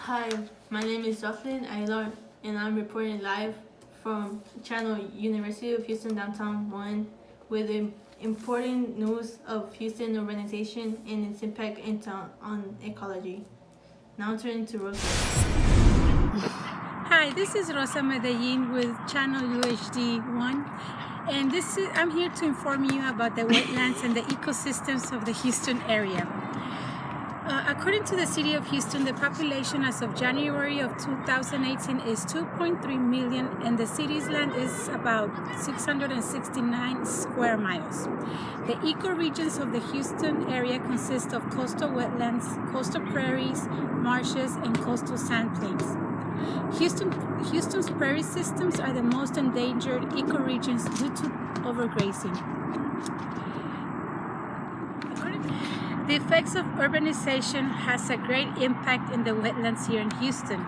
Hi, my name is Jocelyn Aguilar, and I'm reporting live from Channel University of Houston Downtown 1 with the important news of Houston urbanization and its impact on ecology. Now turning to Rosa. Hi, this is Rosa Medellin with Channel UHD 1, and I'm here to inform you about the wetlands and the ecosystems of the Houston area. According to the City of Houston, the population as of January of 2018 is 2.3 million, and the city's land is about 669 square miles. The ecoregions of the Houston area consist of coastal wetlands, coastal prairies, marshes, and coastal sand plains. Houston's prairie systems are the most endangered ecoregions due to overgrazing. The effects of urbanization has a great impact in the wetlands here in Houston.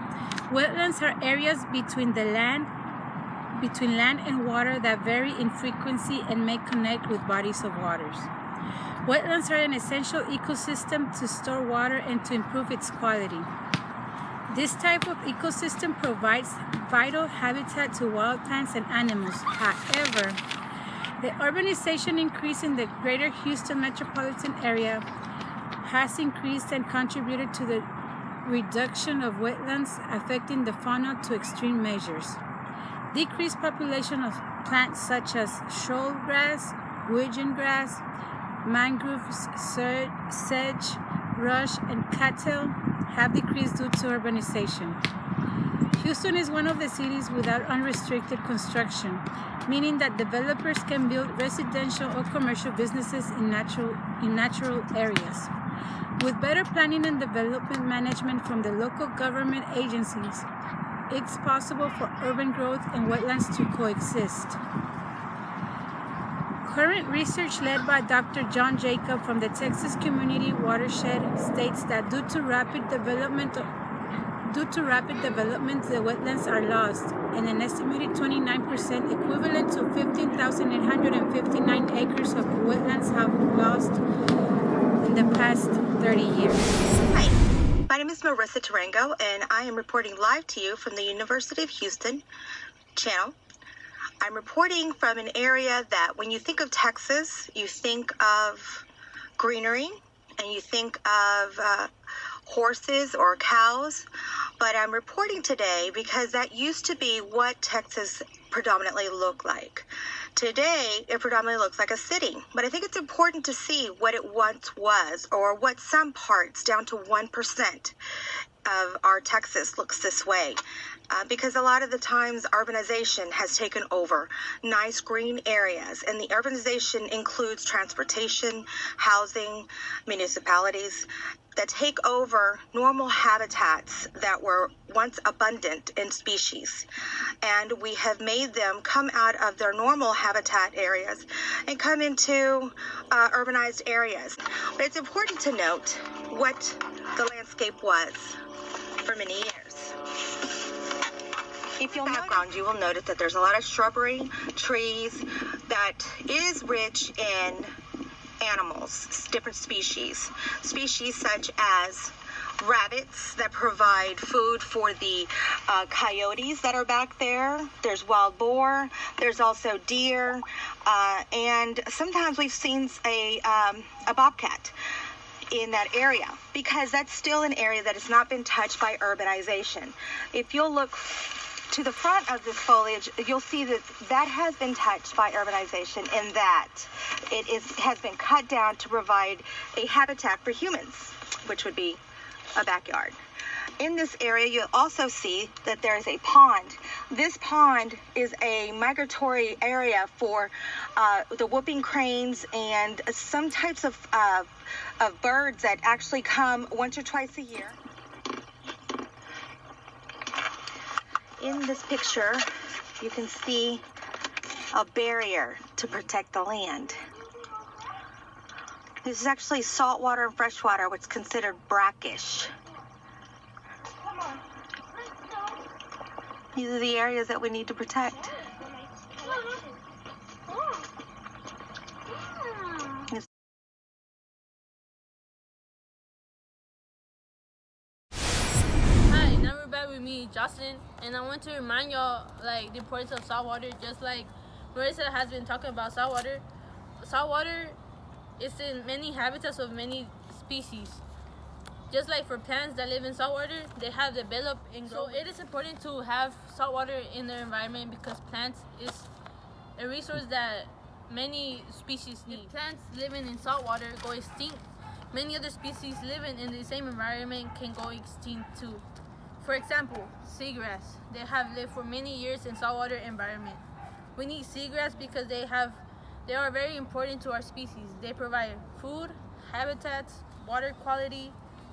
Wetlands are areas between land and water that vary in frequency and may connect with bodies of waters. Wetlands are an essential ecosystem to store water and to improve its quality. This type of ecosystem provides vital habitat to wild plants and animals. However, the urbanization increase in the greater Houston metropolitan area has increased and contributed to the reduction of wetlands, affecting the fauna to extreme measures. Decreased population of plants such as shoal grass, woodland grass, mangroves, sedge, rush, and cattail have decreased due to urbanization. Houston is one of the cities without unrestricted construction, meaning that developers can build residential or commercial businesses in natural areas. With better planning and development management from the local government agencies, it's possible for urban growth and wetlands to coexist. Current research led by Dr. John Jacob from the Texas Community Watershed states that due to rapid development, the wetlands are lost, and an estimated 29%, equivalent to 15,859 acres of wetlands, have lost in the past 30 years. Hi, my name is Marissa Tarango, and I am reporting live to you from the University of Houston channel. I'm reporting from an area that when you think of Texas, you think of greenery and you think of horses or cows, but I'm reporting today because that used to be what Texas predominantly looked like. Today, it predominantly looks like a city, but I think it's important to see what it once was, or what some parts, down to 1% of our Texas, looks this way. Because a lot of the times urbanization has taken over nice green areas, and the urbanization includes transportation, housing, municipalities that take over normal habitats that were once abundant in species, and we have made them come out of their normal habitat areas and come into urbanized areas. But it's important to note what the landscape was for many years. If you'll background, you will notice that there's a lot of shrubbery, trees, that is rich in animals, different species such as rabbits that provide food for the coyotes that are back there. There's wild boar, there's also deer, and sometimes we've seen a bobcat in that area, because that's still an area that has not been touched by urbanization. If you'll look to the front of this foliage, you'll see that has been touched by urbanization, in that has been cut down to provide a habitat for humans, which would be a backyard. In this area, you'll also see that there is a pond. This pond is a migratory area for the whooping cranes and some types of birds that actually come once or twice a year. In this picture, you can see a barrier to protect the land. This is actually saltwater and freshwater, what's considered brackish. These are the areas that we need to protect. Hi, Jocelyn, and I want to remind y'all like the importance of saltwater. Just like Marissa has been talking about saltwater. Saltwater is in many habitats of many species. Just like for plants that live in saltwater, they have developed and grown. So it is important to have saltwater in their environment because plants is a resource that many species need. If plants living in saltwater go extinct, many other species living in the same environment can go extinct too. For example, seagrass. They have lived for many years in saltwater environment. We need seagrass because they are very important to our species. They provide food, habitats, water quality,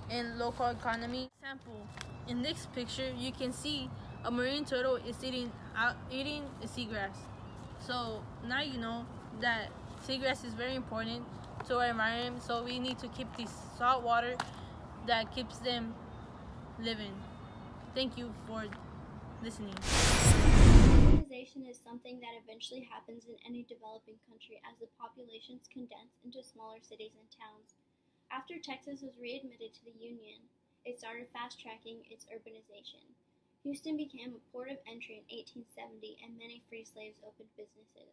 and local economy. For example, in this picture, you can see a marine turtle is eating a seagrass. So now you know that seagrass is very important to our environment. So we need to keep this salt water that keeps them living. Thank you for listening. Urbanization is something that eventually happens in any developing country as the populations condense into smaller cities and towns. After Texas was readmitted to the Union, it started fast-tracking its urbanization. Houston became a port of entry in 1870, and many free slaves opened businesses.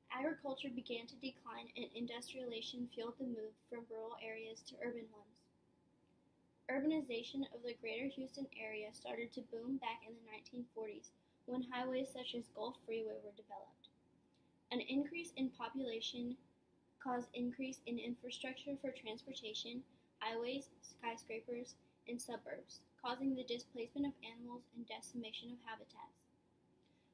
Agriculture began to decline, and industrialization fueled the move from rural areas to urban ones. Urbanization of the greater Houston area started to boom back in the 1940s when highways such as Gulf Freeway were developed. An increase in population caused increase in infrastructure for transportation, highways, skyscrapers, and suburbs, causing the displacement of animals and decimation of habitats.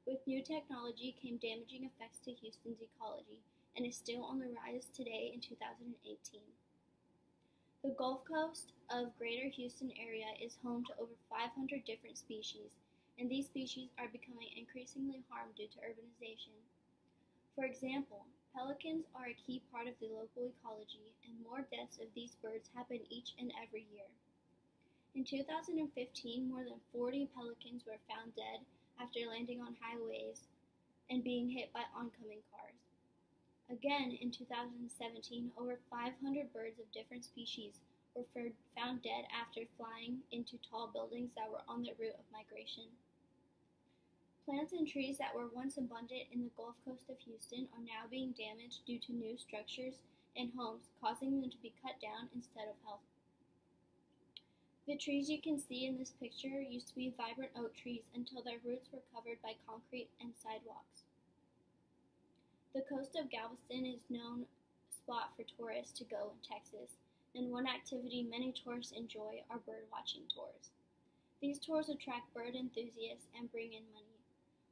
With new technology came damaging effects to Houston's ecology, and is still on the rise today in 2018. The Gulf Coast of Greater Houston area is home to over 500 different species, and these species are becoming increasingly harmed due to urbanization. For example, pelicans are a key part of the local ecology, and more deaths of these birds happen each and every year. In 2015, more than 40 pelicans were found dead after landing on highways and being hit by oncoming cars. Again, in 2017, over 500 birds of different species were found dead after flying into tall buildings that were on their route of migration. Plants and trees that were once abundant in the Gulf Coast of Houston are now being damaged due to new structures and homes, causing them to be cut down instead of healthy. The trees you can see in this picture used to be vibrant oak trees until their roots were covered by concrete and sidewalks. The coast of Galveston is a known spot for tourists to go in Texas, and one activity many tourists enjoy are bird watching tours. These tours attract bird enthusiasts and bring in money.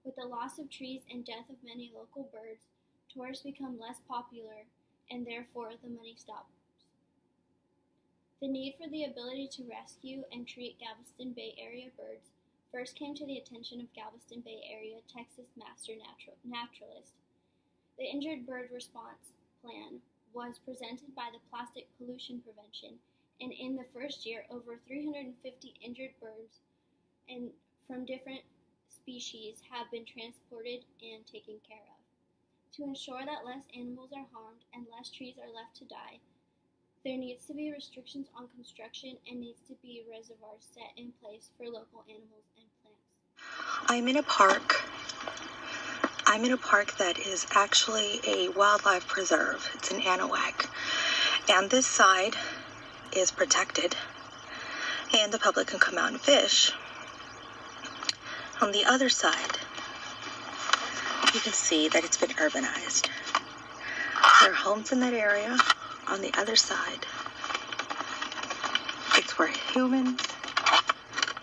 With the loss of trees and death of many local birds, tourists become less popular, and therefore the money stops. The need for the ability to rescue and treat Galveston Bay Area birds first came to the attention of Galveston Bay Area, Texas master naturalist. The Injured Bird Response Plan was presented by the Plastic Pollution Prevention, and in the first year, over 350 injured birds and from different species have been transported and taken care of. To ensure that less animals are harmed and less trees are left to die, there needs to be restrictions on construction and needs to be reservoirs set in place for local animals and plants. I'm in a park that is actually a wildlife preserve. It's in Anahuac. And this side is protected, and the public can come out and fish. On the other side, you can see that it's been urbanized. There are homes in that area. On the other side, it's where humans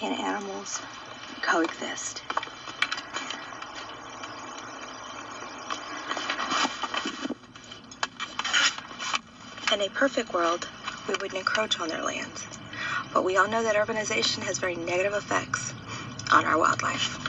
and animals coexist. In a perfect world, we wouldn't encroach on their lands, but we all know that urbanization has very negative effects on our wildlife.